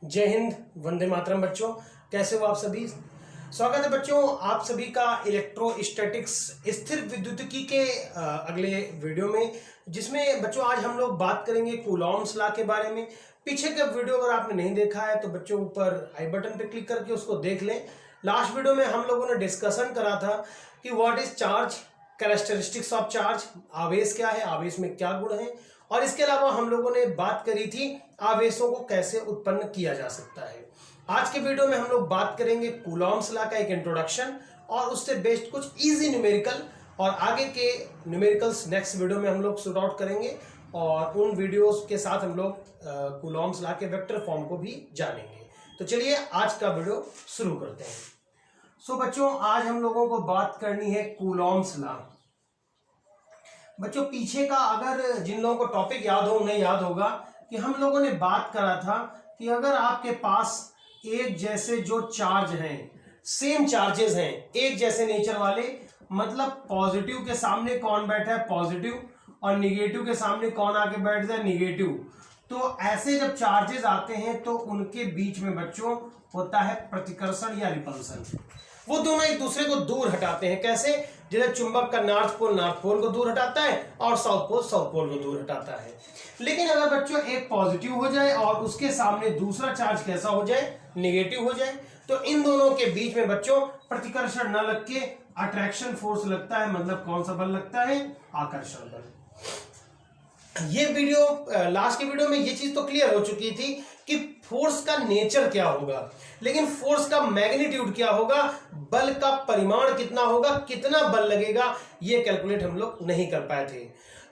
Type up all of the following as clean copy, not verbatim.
जय हिंद, वंदे मातरम। बच्चों कैसे हो आप सभी। स्वागत है बच्चों आप सभी का इलेक्ट्रोस्टैटिक्स स्थिर विद्युतिकी के अगले वीडियो में, जिसमें बच्चों आज हम लोग बात करेंगे कूलॉम्स लॉ के बारे में। पीछे का वीडियो अगर आपने नहीं देखा है तो बच्चों ऊपर आई बटन पे क्लिक करके उसको देख लें। लास्ट वीडियो में हम लोगों ने डिस्कशन करा था कि what is charge, characteristics of charge, आवेश क्या है, आवेश में क्या गुण है, और इसके अलावा हम लोगों ने बात करी थी आवेशों को कैसे उत्पन्न किया जा सकता है। आज के वीडियो में हम लोग बात करेंगे कूलॉम्स लॉ का एक इंट्रोडक्शन और उससे बेस्ड कुछ इजी न्यूमेरिकल, और आगे के न्यूमेरिकल्स नेक्स्ट वीडियो में हम लोग शूट आउट करेंगे और उन वीडियोस के साथ हम लोग कूलॉम्स लॉ के वेक्टर फॉर्म को भी जानेंगे। तो चलिए आज का वीडियो शुरू करते हैं। सो बच्चों आज हम लोगों को बात करनी है कूलॉम्स लॉ। बच्चों पीछे का अगर जिन लोगों को टॉपिक याद हो उन्हें याद होगा कि हम लोगों ने बात करा था कि अगर आपके पास एक जैसे जो चार्ज हैं, सेम चार्जेस हैं, एक जैसे नेचर वाले, मतलब पॉजिटिव के सामने कौन बैठा है पॉजिटिव और निगेटिव के सामने कौन आके बैठ जाए निगेटिव, तो ऐसे जब चार्जेस आते हैं तो उनके बीच में बच्चों होता है प्रतिकर्षण या रिपल्सन। वो दोनों एक दूसरे को दूर हटाते हैं। कैसे? जैसे चुंबक का नॉर्थ पोल को दूर हटाता है और साउथ पोल को दूर हटाता है। लेकिन अगर बच्चों एक पॉजिटिव हो जाए और उसके सामने दूसरा चार्ज कैसा हो जाए, नेगेटिव हो जाए, तो इन दोनों के बीच में बच्चों प्रतिकर्षण न लग के अट्रैक्शन फोर्स लगता है। मतलब कौन सा बल लगता है? आकर्षण बल। ये वीडियो लास्ट के वीडियो में ये चीज तो क्लियर हो चुकी थी कि फोर्स का नेचर क्या होगा, लेकिन फोर्स का मैग्नीट्यूड क्या होगा, बल का परिमाण कितना होगा, कितना बल लगेगा, ये कैलकुलेट हम लोग नहीं कर पाए थे।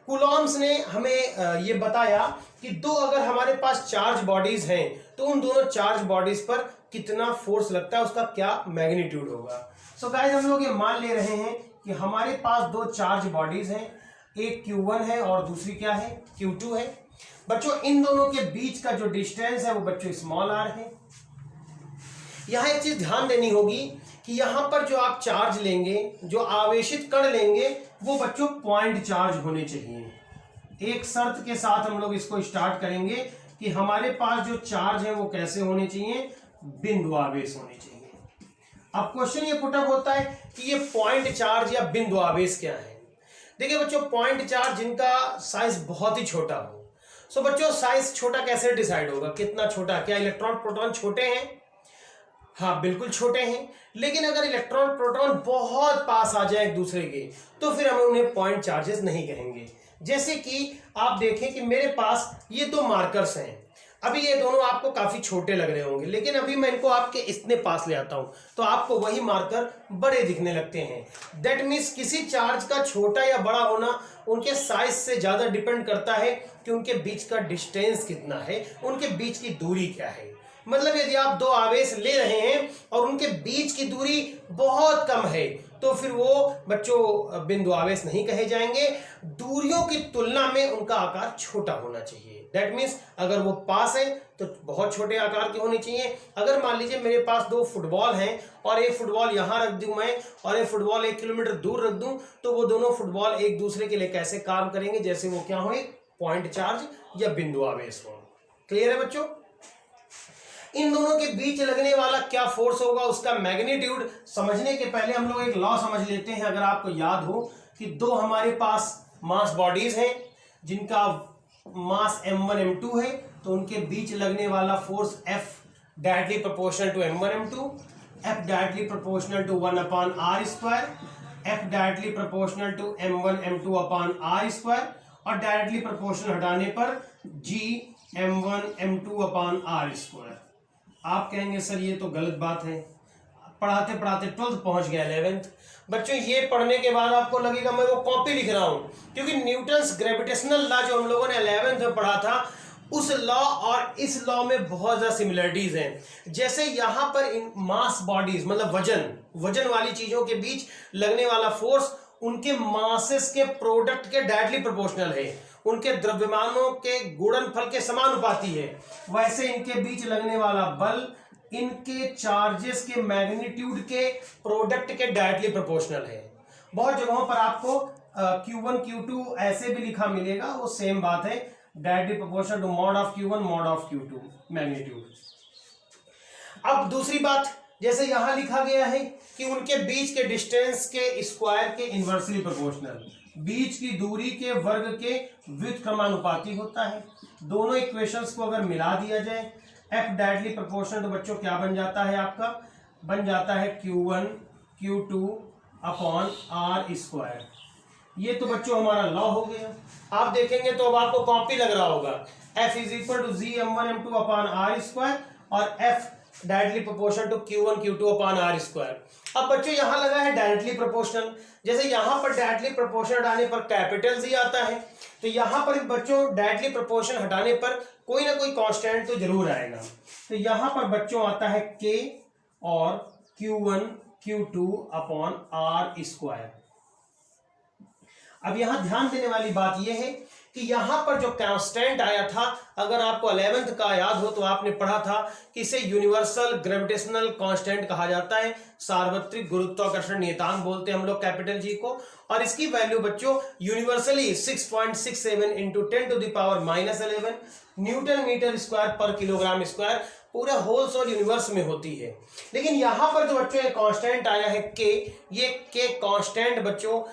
कूलॉम्स ने हमें ये बताया कि दो अगर हमारे पास चार्ज बॉडीज हैं तो उन दोनों चार्ज बॉडीज पर कितना फोर्स लगता है, उसका क्या मैग्नीट्यूड होगा। सो गाइस हम लोग ये मान ले रहे हैं कि हमारे पास दो चार्ज बॉडीज हैं, एक Q1 है और दूसरी क्या है, Q2 है। बच्चों इन दोनों के बीच का जो डिस्टेंस है वो बच्चों स्मॉल r है। यहां एक चीज ध्यान देनी होगी कि यहां पर जो आप चार्ज लेंगे, जो आवेशित कण लेंगे, वो बच्चों पॉइंट चार्ज होने चाहिए। एक शर्त के साथ हम लोग इसको स्टार्ट करेंगे कि हमारे पास जो चार्ज है वो कैसे होने चाहिए, बिंदु आवेश होने चाहिए। अब क्वेश्चन ये पुटअप होता है कि ये पॉइंट चार्ज या बिंदु आवेश क्या है। देखिए बच्चों पॉइंट चार्ज जिनका साइज बहुत ही छोटा हो। सो बच्चों साइज छोटा कैसे डिसाइड होगा, कितना छोटा? क्या इलेक्ट्रॉन प्रोटॉन छोटे हैं? हाँ बिल्कुल छोटे हैं। लेकिन अगर इलेक्ट्रॉन प्रोटॉन बहुत पास आ जाए एक दूसरे के तो फिर हमें उन्हें पॉइंट चार्जेस नहीं कहेंगे। जैसे कि आप देखें कि मेरे पास ये दो मार्कर्स हैं, अभी ये दोनों आपको काफी छोटे लग रहे होंगे, लेकिन अभी मैं इनको आपके इतने पास ले आता हूं तो आपको वही मार्कर बड़े दिखने लगते हैं। दैट मीन्स किसी चार्ज का छोटा या बड़ा होना उनके साइज से ज्यादा डिपेंड करता है कि उनके बीच का डिस्टेंस कितना है, उनके बीच की दूरी क्या है। मतलब यदि आप दो आवेश ले रहे हैं और उनके बीच की दूरी बहुत कम है तो फिर वो बच्चों बिंदु आवेश नहीं कहे जाएंगे। दूरियों की तुलना में उनका आकार छोटा होना चाहिए। दैट मीन्स अगर वो पास है तो बहुत छोटे आकार के होने चाहिए। अगर मान लीजिए मेरे पास दो फुटबॉल हैं और एक फुटबॉल यहां रख दूं मैं और एक फुटबॉल 1 किलोमीटर दूर रख दूं, तो वो दोनों फुटबॉल एक दूसरे के लिए कैसे काम करेंगे, जैसे वो क्या हो, एक पॉइंट चार्ज या बिंदु आवेश हो। क्लियर है बच्चों? इन दोनों के बीच लगने वाला क्या फोर्स होगा, उसका मैग्नीट्यूड समझने के पहले हम लोग एक लॉ समझ लेते हैं। अगर आपको याद हो कि दो हमारे पास मास बॉडीज हैं जिनका मास m1 m2 है, तो उनके बीच लगने वाला force F directly proportional to m1 m2, F directly proportional to 1/r², F directly proportional to m1 m2/r², और डायरेक्टली प्रोपोर्शनल हटाने पर G m1 m2/r²। आप कहेंगे सर ये तो गलत बात है, पढ़ाते पढ़ाते 12th पहुंच गया 11th। बच्चों ये पढ़ने के बाद आपको लगेगा मैं वो कॉपी लिख रहा हूं, क्योंकि न्यूटन्स ग्रेविटेशनल लॉ जो हम लोगों ने 11th में पढ़ा था, उस लॉ और इस लॉ में बहुत ज्यादा सिमिलरिटीज हैं। जैसे यहां पर इन मास बॉडीज मतलब वजन वाली चीजों के बीच लगने वाला फोर्स उनके मासेस के प्रोडक्ट के डायरेक्टली प्रोपोर्शनल है, उनके द्रव्यमानों के गुणनफल के समानुपाती है, वैसे इनके बीच लगने वाला बल इनके चार्जेस के मैग्नीट्यूड के प्रोडक्ट के डायरेक्टली प्रोपोर्शनल है। बहुत जगहों पर आपको Q1 Q2 ऐसे भी लिखा मिलेगा, वो सेम बात है, directly proportional to mod of Q1 mod of Q2 magnitude. अब दूसरी बात, जैसे यहां लिखा गया है कि उनके बीच के डिस्टेंस के स्क्वायर के इनवर्सली प्रोपोर्शनल, बीच की दूरी के वर्ग के व्युत्क्रमानुपाती होता है। दोनों इक्वेशंस को अगर मिला दिया जाए, एफ डायरेक्टली प्रोपोर्शनल, तो बच्चों क्या बन जाता है आपका, बन जाता है Q1 Q2 upon R square. ये तो बच्चों हमारा लॉ हो गया। आप देखेंगे तो अब आपको कॉपी लग रहा होगा, F is equal to G m1 m2 upon R square और F directly proportional to Q1 Q2 upon R square. अब बच्चों यहां लगा है डायरेक्टली प्रोपोर्शनल, जैसे यहां पर डायरेक्टली प्रोपोर्शनल हटाने पर कैपिटल जी आता है, तो यहां पर बच्चों डायरेक्टली प्रोपोर्शनल हटाने पर कोई ना कोई कांस्टेंट तो जरूर आएगा। तो यहां पर बच्चों आता है K और Q1 Q2 upon R square. अब यहां ध्यान देने वाली बात यह है कि यहां पर जो कांस्टेंट आया था, अगर आपको 11th का याद हो तो आपने पढ़ा था कि इसे यूनिवर्सल ग्रेविटेशनल कांस्टेंट कहा जाता है, सार्वत्रिक गुरुत्वाकर्षण नियतांक बोलते हैं हम लोग कैपिटल जी को। और इसकी वैल्यू बच्चों universally 6.67 into 10⁻⁻11 newton metre square पर किलोग्राम स्क्वायर पूरा होल सोल यूनिवर्स में होती है। लेकिन यहां पर जो बच्चों कांस्टेंट आया है के, ये के कांस्टेंट बच्चों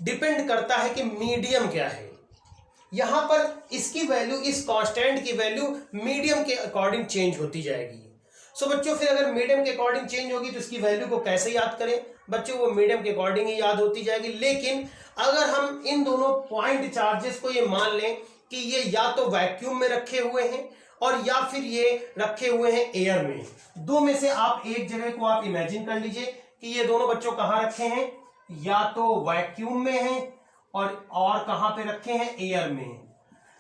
डिपेंड करता है कि मीडियम क्या है। यहां पर इसकी वैल्यू, इस कांस्टेंट की वैल्यू मीडियम के अकॉर्डिंग चेंज होती जाएगी। सो बच्चों फिर अगर मीडियम के अकॉर्डिंग चेंज होगी तो इसकी वैल्यू को कैसे याद करें बच्चों, वो मीडियम के अकॉर्डिंग ही याद होती जाएगी। लेकिन अगर हम इन दोनों पॉइंट चार्जेस को ये मान लें कि ये या तो वैक्यूम में रखे हुए हैं और या फिर ये रखे हुए हैं एयर में, दो में से आप एक जगह को आप इमेजिन कर लीजिए कि ये दोनों बच्चों कहां रखे हैं, या तो वैक्यूम में हैं और कहां पे रखे हैं, एयर में,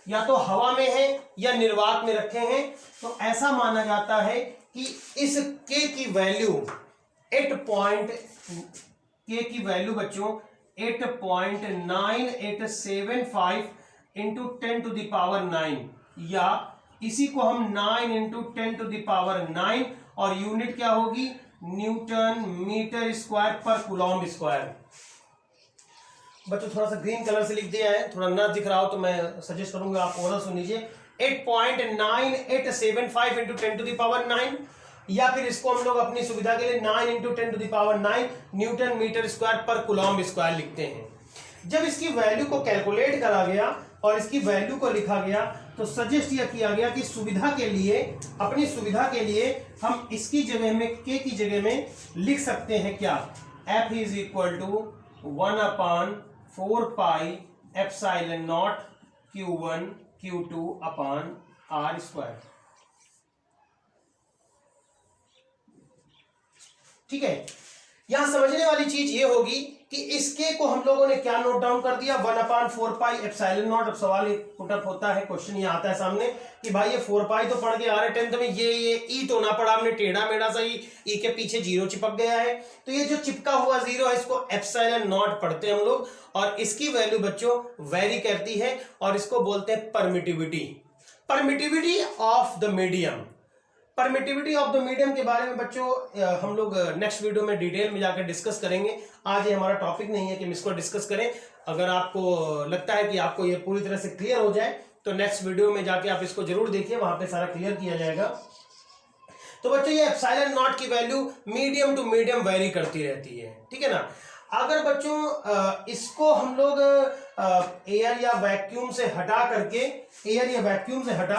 या तो हवा में है या निर्वात में रखे हैं। तो ऐसा माना जाता है कि इस के की वैल्यू 8 बच्चों 8.9875 इंटू 10⁻9, या इसी को हम 9 इंटू 10⁻9 और यूनिट क्या होगी, न्यूटन मीटर स्क्वायर पर कूलॉम स्क्वायर। बच्चों थोड़ा सा ग्रीन कलर से लिख दिया है, थोड़ा ना दिख रहा हो तो मैं सजेस्ट करूंगा आप ओरल सुन लीजिए। 8.9875 इंटू 10⁻9, या फिर इसको हम लोग अपनी सुविधा के लिए 9 इंटू 10⁻9 न्यूटन मीटर स्क्वायर पर कूलॉम स्क्वायर लिखते हैं। जब इसकी वैल्यू को कैलकुलेट करा गया और इसकी वैल्यू को लिखा गया तो सजेस्ट यह किया गया कि सुविधा के लिए, अपनी सुविधा के लिए हम इसकी जगह में, के की जगह में लिख सकते हैं क्या, F is equal to 1/4 pi epsilon naught Q1 Q2 upon R square. ठीक है, यहां समझने वाली चीज ये होगी कि इसके को हम लोगों ने क्या नोट डाउन कर दिया, 1/4 पाई एप्सिलॉन नॉट। अब सवाल पुटअप होता है, क्वेश्चन ये आता है सामने कि भाई ये 4 पाई तो पढ़ के आ रहे 10th में, ये ई तो ना पढ़ा हमने, टेढ़ा मेढ़ा सा ई के पीछे जीरो चिपक गया है, तो ये जो चिपका हुआ जीरो है इसको एप्सिलॉन नॉट पढ़ते हैं हम लोग। और इसकी वैल्यू बच्चों वेरी करती है और इसको बोलते हैं permittivity, permittivity of the medium. Permittivity of the medium के बारे में बच्चों हम लोग नेक्स्ट वीडियो में डिटेल में जाकर डिस्कस करेंगे। आज ये हमारा टॉपिक नहीं है कि हम इसको डिस्कस करें। अगर आपको लगता है कि आपको ये पूरी तरह से क्लियर हो जाए तो नेक्स्ट वीडियो में जाके आप इसको जरूर देखिए, वहां पे सारा क्लियर किया जाएगा। तो बच्चों ये एप्सिलॉन नॉट की value medium to medium vary करती रहती है, ठीक है ना। अगर बच्चों इसको हम लोग एयर या वैक्यूम से हटा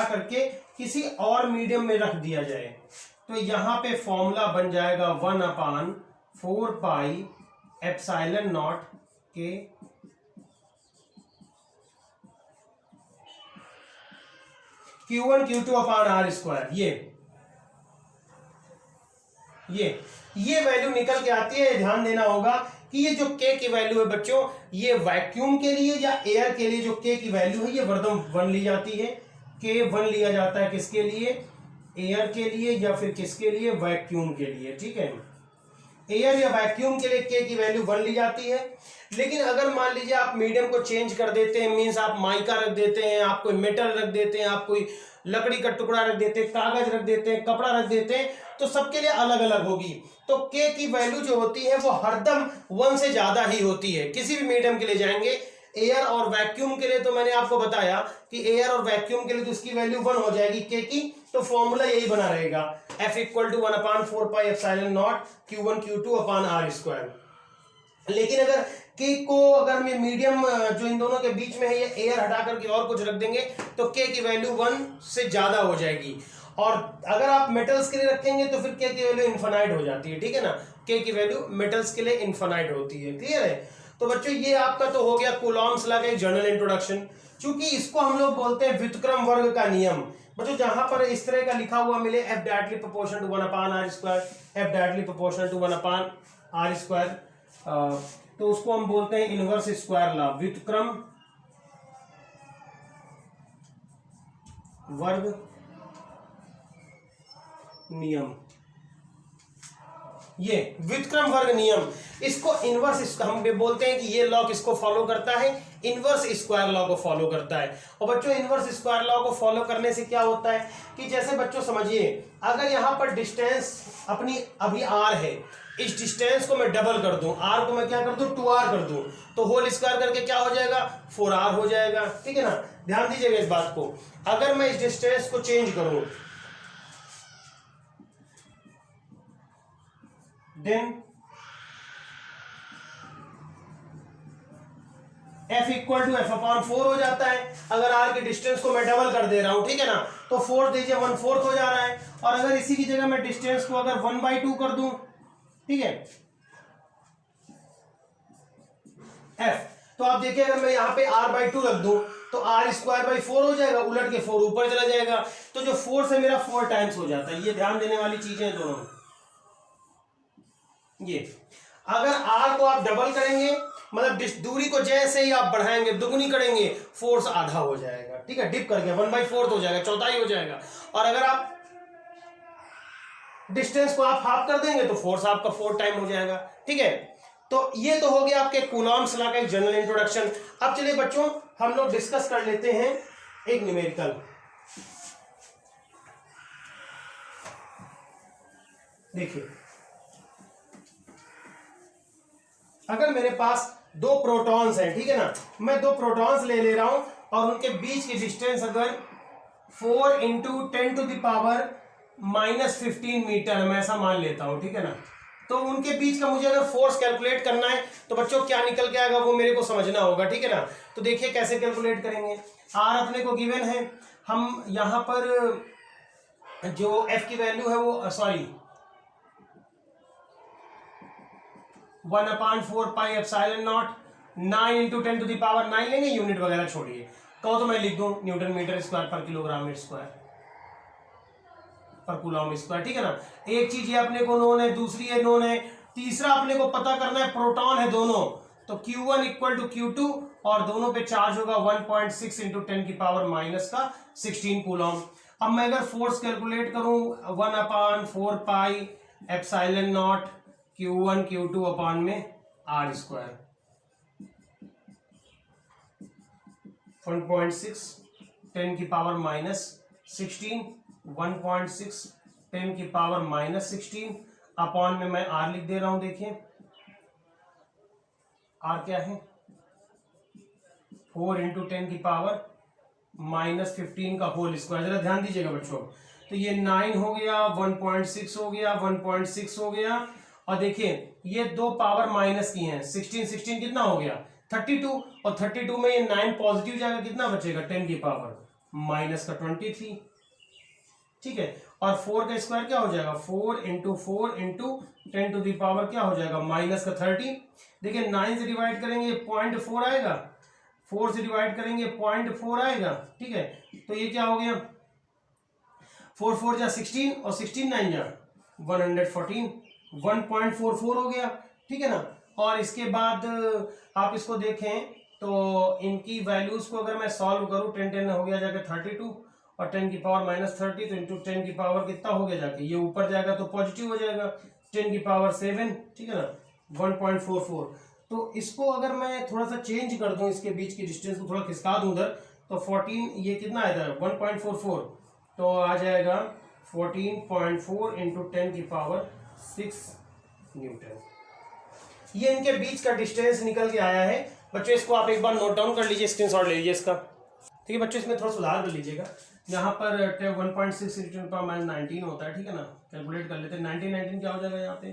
करके किसी और मीडियम में रख दिया जाए तो यहां पे फॉर्मूला बन जाएगा 1/4 पाई एप्सिलॉन नॉट के Q1 Q2 upon R square. ये वैल्यू निकल के आती है। ध्यान देना होगा कि ये जो के की वैल्यू है बच्चों, ये वैक्यूम के लिए या एयर के लिए जो के की वैल्यू है ये वर्धम 1 ली जाती है। के 1 लिया जाता है किसके लिए, एयर के लिए या फिर किसके लिए, वैक्यूम के लिए, ठीक है। एयर या वैक्यूम के लिए के की वैल्यू 1 ली जाती है। लेकिन अगर मान लीजिए आप मीडियम को चेंज कर देते हैं, मीन्स आप माइका रख देते हैं, आप कोई मेटल रख देते हैं, आप कोई लकड़ी का टुकड़ा रख देते हैं, कागज रख देते हैं, कपड़ा रख देते हैं, तो सबके लिए अलग अलग होगी। तो के की वैल्यू जो होती है वो हरदम 1 से ज्यादा ही होती है। किसी भी मीडियम के लिए जाएंगे एयर और वैक्यूम के लिए तो मैंने आपको बताया कि एयर और वैक्यूम के लिए तो इसकी वैल्यू 1 हो जाएगी के की, तो फॉर्मूला यही बना रहेगा F equal to 1/4 pi epsilon naught Q1 Q2 upon R square. लेकिन अगर के को अगर मैं मीडियम जो इन दोनों के बीच में है ये एयर हटा करके और कुछ रख देंगे तो के की वैल्यू 1 से ज्यादा हो जाएगी, और अगर आप मेटल्स के लिए रखेंगे तो फिर के की वैल्यू इनफाइनाइट हो जाती है, ठीक है ना। के की वैल्यू मेटल्स के लिए इनफाइनाइट होती है, क्लियर है। तो बच्चों ये आपका तो हो गया कूलॉम्स लॉ का एक जनरल इंट्रोडक्शन। चूंकि इसको हम लोग बोलते हैं व्युत्क्रम वर्ग का नियम। बच्चों जहां पर इस तरह का लिखा हुआ मिले F directly proportional to 1/r square, F directly proportional to 1/r square, तो उसको हम बोलते हैं इनवर्स स्क्वायर लॉ, व्युत्क्रम वर्ग नियम। ये व्युत्क्रम वर्ग नियम, इसको इनवर्स हम बोलते हैं कि ये लॉ किसको फॉलो करता है, इनवर्स स्क्वायर लॉ को फॉलो करता है। और बच्चों इनवर्स स्क्वायर लॉ को फॉलो करने से क्या होता है कि जैसे बच्चों समझिए अगर यहां पर डिस्टेंस अपनी अभी r है, इस डिस्टेंस को मैं डबल कर दूं, r को मैं क्या कर दूं 2r कर दूं, तो होल स्क्वायर करके क्या हो जाएगा 4r हो जाएगा, ठीक है ना। ध्यान दीजिएगा इस बात को, अगर मैं इस डिस्टेंस को चेंज करूं then F equal to F/4 हो जाता है। अगर r के डिस्टेंस को मैं डबल कर दे रहा हूं, ठीक है ना, तो 4 दीजिए 1/4 हो जा रहा है। और अगर इसी की जगह मैं डिस्टेंस को अगर 1/2 कर दूं, ठीक है F, तो आप देखिए अगर मैं यहां पे r/2 रख दूं तो r²/4 हो जाएगा, उलट के 4 ऊपर चला जाएगा, तो जो 4 से मेरा 4 टाइम्स हो जाता है। ये ध्यान देने वाली चीजें हैं दोनों। ये अगर r को आप डबल करेंगे मतलब दूरी को जैसे ही आप बढ़ाएंगे दुगुनी करेंगे, फोर्स आधा हो जाएगा, ठीक है, डिप करके 1/4 हो जाएगा, चौथाई हो जाएगा। और अगर आप डिस्टेंस को आप हाफ कर देंगे तो फोर्स आपका 4 टाइम हो जाएगा, ठीक है। तो ये तो हो गया आपके कूलॉम्स लॉ का एक जनरल इंट्रोडक्शन। अब चलिए बच्चों हम लोग डिस्कस कर लेते हैं एक न्यूमेरिकल। देखिए अगर मेरे पास 2 प्रोटॉन्स हैं, ठीक है ना, मैं 2 प्रोटॉन्स ले रहा हूं और उनके बीच की डिस्टेंस अगर 4 × 10⁻⁻15 मीटर मैं ऐसा मान लेता हूं, ठीक है ना, तो उनके बीच का मुझे अगर फोर्स कैलकुलेट करना है तो बच्चों क्या निकल के आएगा वो मेरे को समझना होगा, ठीक है ना। तो देखिए कैसे कैलकुलेट करेंगे। आर अपने को गिवन है, हम यहां पर जो एफ की वैल्यू है वो 1/4 पाई एप्सिलॉन नॉट 9 × 10⁻9 लेंगे, यूनिट वगैरह छोड़िए, कहो तो मैं लिख दूं न्यूटन मीटर स्क्वायर पर किलोग्राम स्क्वायर पर कूलॉम स्क्वायर, ठीक है ना। एक चीज ये अपने को नोन है, दूसरी ये नोन है, तीसरा अपने को पता करना है प्रोटॉन है दोनों, तो Q1 = Q2 और दोनों पे चार्ज होगा 1.6 × 10⁻⁻16 कूलॉम। अब मैं अगर फोर्स कैलकुलेट करूं 1/4 pi epsilon naught Q1 Q2 upon में R स्क्वायर 1.6 10⁻⁻16 1.6 10⁻⁻16 अपॉन में मैं R लिख दे रहा हूं। देखिए R क्या है 4 × 10⁻⁻15 का होल स्क्वायर। जरा ध्यान दीजिएगा बच्चों, तो ये 9 हो गया, 1.6 हो गया, 1.6 हो गया, और देखिए ये 2 पावर माइनस की हैं, 16 कितना हो गया 32, और 32 में ये 9 पॉजिटिव जाएगा, कितना बचेगा 10 की पावर माइनस का 23, ठीक है। और 4 का स्क्वायर क्या हो जाएगा 4 × 4 × 10⁻, क्या हो जाएगा माइनस का 30। देखिए 9 से डिवाइड करेंगे 0.4 आएगा, 4 से डिवाइड करेंगे 0.4 आएगा, ठीक है। तो ये क्या हो गया 4 4 जा 16 और 16 9 जा 114, 1.44 हो गया, ठीक है ना। और इसके बाद आप इसको देखें तो इनकी वैल्यूज को अगर मैं सॉल्व करूं 10 10 हो गया जाके 32 और 10 की पावर -30, तो इंटू 10 की पावर कितना हो गया जाके, ये ऊपर जाएगा तो पॉजिटिव हो जाएगा 10 की पावर 7, ठीक है ना 1.44। तो इसको अगर मैं थोड़ा सा चेंज कर दूं, इसके बीच की डिस्टेंस को थोड़ा खिसका दूं उधर, तो 14 ये कितना आएगा 1.44, तो आ जाएगा 14.4 × 10 की पावर 6 न्यूटन। ये इनके बीच का डिस्टेंस निकल के आया है। बच्चों इसको आप एक बार नोट डाउन कर लीजिए, स्क्रीनशॉट ले लीजिए इसका। ठीक है बच्चों, इसमें थोड़ा सुधार कर लीजिएगा। यहाँ पर 1.6 × 10⁻19 होता है, ठीक है ना। कैलकुलेट कर लेते हैं, 19 क्या हो जाएगा यहाँ पे,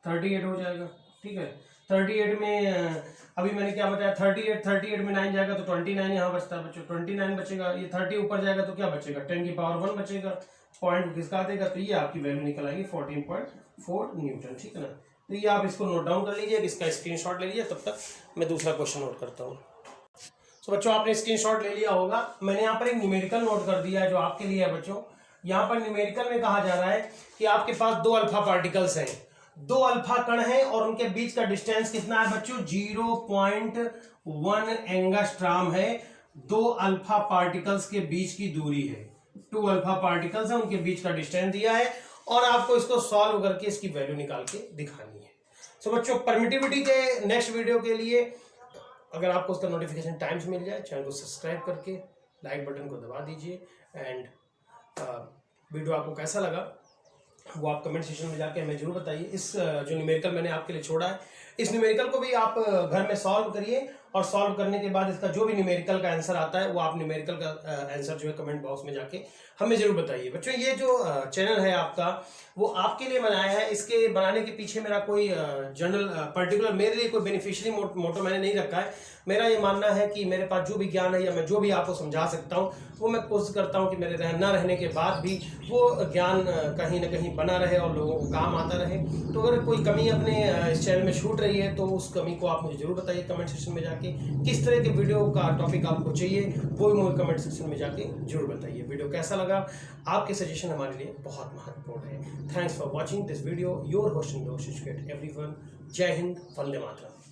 38 हो जाएगा। ठीक है, 38 में अभी मैंने क्या बताया, 38 में 9 जाएगा तो 29 यहाँ बचता है बच्चों, 29 बचेगा। ये 30 ऊपर जाएगा तो क्या बचेगा, 10⁻1 बचेगा, पॉइंट किसका देगा, तो ये आपकी वैल्यू निकल आएगी 14.4 न्यूटन। ठीक है ना, तो ये आप इसको नोट डाउन कर लीजिए, इसका स्क्रीनशॉट ले लीजिए, तब तक मैं दूसरा क्वेश्चन नोट करता हूँ। तो बच्चों आपने स्क्रीनशॉट ले लिया होगा, मैंने यहाँ पर एक न्यूमेरिकल नोट कर दिया है जो आपके लिए है बच्चों। यहाँ पर न्यूमेरिकल में कहा जा रहा है कि आपके पास 2 अल्फा पार्टिकल्स हैं, 2 अल्फा कण हैं और उनके बीच का डिस्टेंस कितना है बच्चों, 0.1 एंगस्ट्रॉम है। 2 अल्फा पार्टिकल्स के बीच की दूरी है, 2 अल्फा पार्टिकल्स है, उनके बीच का डिस्टेंस दिया है और आपको इसको सॉल्व करके इसकी वैल्यू निकाल के दिखानी है। तो बच्चों परमिटिविटी के नेक्स्ट वीडियो के लिए अगर आपको उसका नोटिफिकेशन टाइम से मिल जाए, चैनल को सब्सक्राइब करके लाइक बटन को दबा दीजिए। एंड वीडियो आपको कैसा लगा वो आप कमेंट सेक्शन में जाके हमें जरूर बताइए। इस जो न्यूमेरिकल मैंने आपके लिए छोड़ा है, इस न्यूमेरिकल को भी आप घर में सॉल्व करिए और सॉल्व करने के बाद इसका जो भी न्यूमेरिकल का आंसर आता है वो आप न्यूमेरिकल का आंसर जो है कमेंट बॉक्स में जाके हमें जरूर बताइए। बच्चों ये जो चैनल है आपका वो आपके लिए बनाया है, इसके बनाने के पीछे मेरा कोई जनरल पर्टिकुलर मेरे लिए कोई बेनिफिशियरी मोटो मैंने नहीं रखा है। मेरा ये मानना है कि मेरे पास जो भी ज्ञान है या मैं जो भी आपको समझा सकता हूँ वो मैं कोशिश करता हूँ कि मेरे न रहने के बाद भी वो ज्ञान कहीं ना कहीं बना रहे और लोगों को काम आता रहे। तो अगर कोई कमी अपने इस चैनल में छूट रही है तो उस कमी को आप मुझे जरूर बताइए कमेंट सेक्शन में जाके। किस तरह के वीडियो का टॉपिक आपको चाहिए वो भी मुझे कमेंट सेक्शन में जाके जरूर बताइए। वीडियो कैसा लगा, आपके सजेशन हमारे लिए बहुत महत्वपूर्ण है। Thanks for watching this video, your host and host educate everyone. जय हिंद, वंदे मातरम।